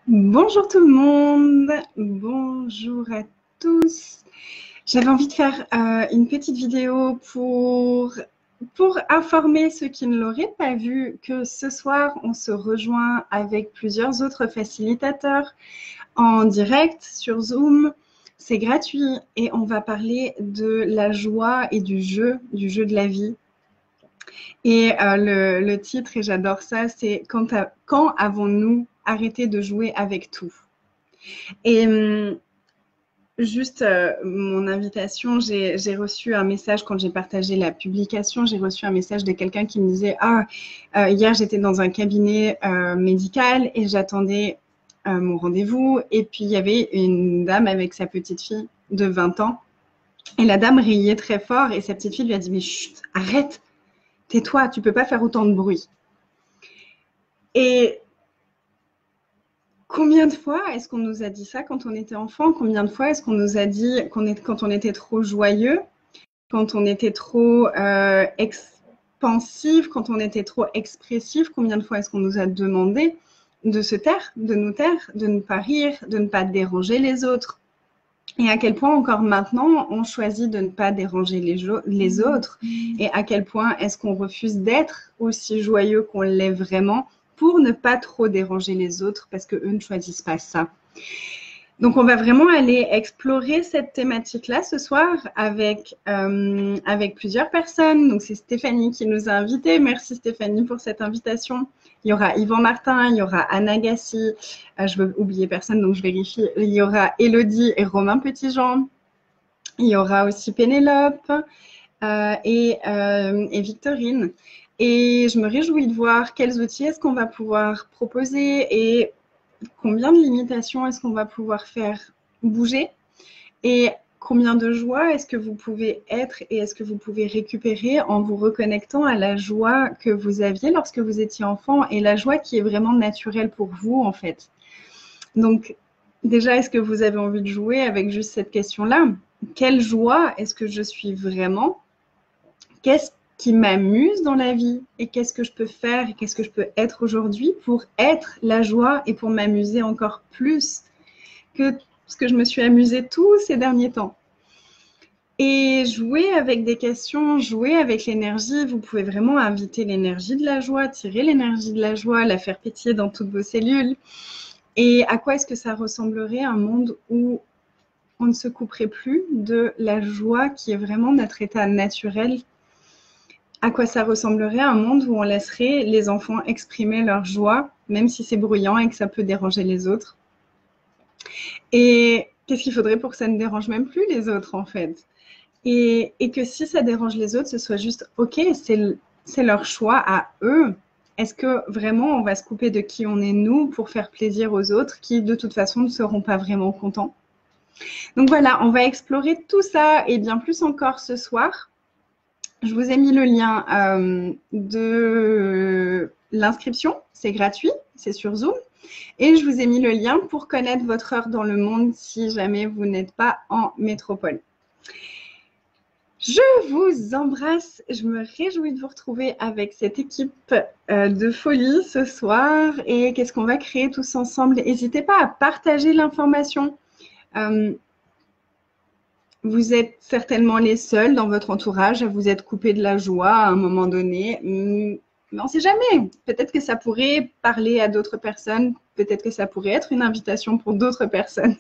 Bonjour tout le monde, bonjour à tous. J'avais envie de faire une petite vidéo pour informer ceux qui ne l'auraient pas vu que ce soir, on se rejoint avec plusieurs autres facilitateurs en direct sur Zoom. C'est gratuit et on va parler de la joie et du jeu de la vie. Et le titre, et j'adore ça, c'est quand avons-nous arrêté de jouer avec tout? Et juste mon invitation, j'ai reçu un message quand j'ai partagé la publication, j'ai reçu un message de quelqu'un qui me disait « Ah, hier j'étais dans un cabinet médical et j'attendais mon rendez-vous et puis il y avait une dame avec sa petite fille de 20 ans et la dame riait très fort et sa petite fille lui a dit « Mais chut, arrête, tais-toi, tu peux pas faire autant de bruit. » Et combien de fois est-ce qu'on nous a dit ça quand on était enfant? Combien de fois est-ce qu'on nous a dit quand on était trop joyeux, quand on était trop expansif, quand on était trop expressif? Combien de fois est-ce qu'on nous a demandé de se taire, de nous taire, de ne pas rire, de ne pas déranger les autres? Et à quel point encore maintenant on choisit de ne pas déranger les autres? Et à quel point est-ce qu'on refuse d'être aussi joyeux qu'on l'est vraiment pour ne pas trop déranger les autres parce qu'eux ne choisissent pas ça? Donc, on va vraiment aller explorer cette thématique-là ce soir avec plusieurs personnes. Donc, c'est Stéphanie qui nous a invités. Merci Stéphanie pour cette invitation. Il y aura Yvan Martin, il y aura Anna Gassi. Je veux oublier personne, donc je vérifie. Il y aura Élodie et Romain Petitjean. Il y aura aussi Pénélope et Victorine. Et je me réjouis de voir quels outils est-ce qu'on va pouvoir proposer et combien de limitations est-ce qu'on va pouvoir faire bouger et combien de joie est-ce que vous pouvez être et est-ce que vous pouvez récupérer en vous reconnectant à la joie que vous aviez lorsque vous étiez enfant et la joie qui est vraiment naturelle pour vous en fait. Donc déjà, est-ce que vous avez envie de jouer avec juste cette question-là? Quelle joie est-ce que je suis vraiment? Qu'est-ce qui m'amuse dans la vie et qu'est-ce que je peux faire et qu'est-ce que je peux être aujourd'hui pour être la joie et pour m'amuser encore plus que ce que je me suis amusée tous ces derniers temps. Et jouer avec des questions, jouer avec l'énergie, vous pouvez vraiment inviter l'énergie de la joie, tirer l'énergie de la joie, la faire pétiller dans toutes vos cellules. Et à quoi est-ce que ça ressemblerait un monde où on ne se couperait plus de la joie qui est vraiment notre état naturel? À quoi ça ressemblerait un monde où on laisserait les enfants exprimer leur joie, même si c'est bruyant et que ça peut déranger les autres? Et qu'est-ce qu'il faudrait pour que ça ne dérange même plus les autres, en fait? Et que si ça dérange les autres, ce soit juste « Ok, c'est leur choix à eux. » Est-ce que vraiment on va se couper de qui on est nous pour faire plaisir aux autres qui de toute façon ne seront pas vraiment contents? Donc voilà, on va explorer tout ça et bien plus encore ce soir. Je vous ai mis le lien de l'inscription, c'est gratuit, c'est sur Zoom. Et je vous ai mis le lien pour connaître votre heure dans le monde si jamais vous n'êtes pas en métropole. Je vous embrasse, je me réjouis de vous retrouver avec cette équipe de folie ce soir. Et qu'est-ce qu'on va créer tous ensemble? N'hésitez pas à partager l'information. Vous êtes certainement les seuls dans votre entourage à vous être coupés de la joie à un moment donné. Mais on ne sait jamais. Peut-être que ça pourrait parler à d'autres personnes. Peut-être que ça pourrait être une invitation pour d'autres personnes.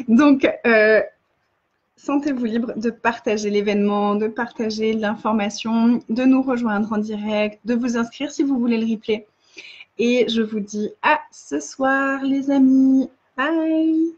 Donc, sentez-vous libre de partager l'événement, de partager l'information, de nous rejoindre en direct, de vous inscrire si vous voulez le replay. Et je vous dis à ce soir, les amis. Bye!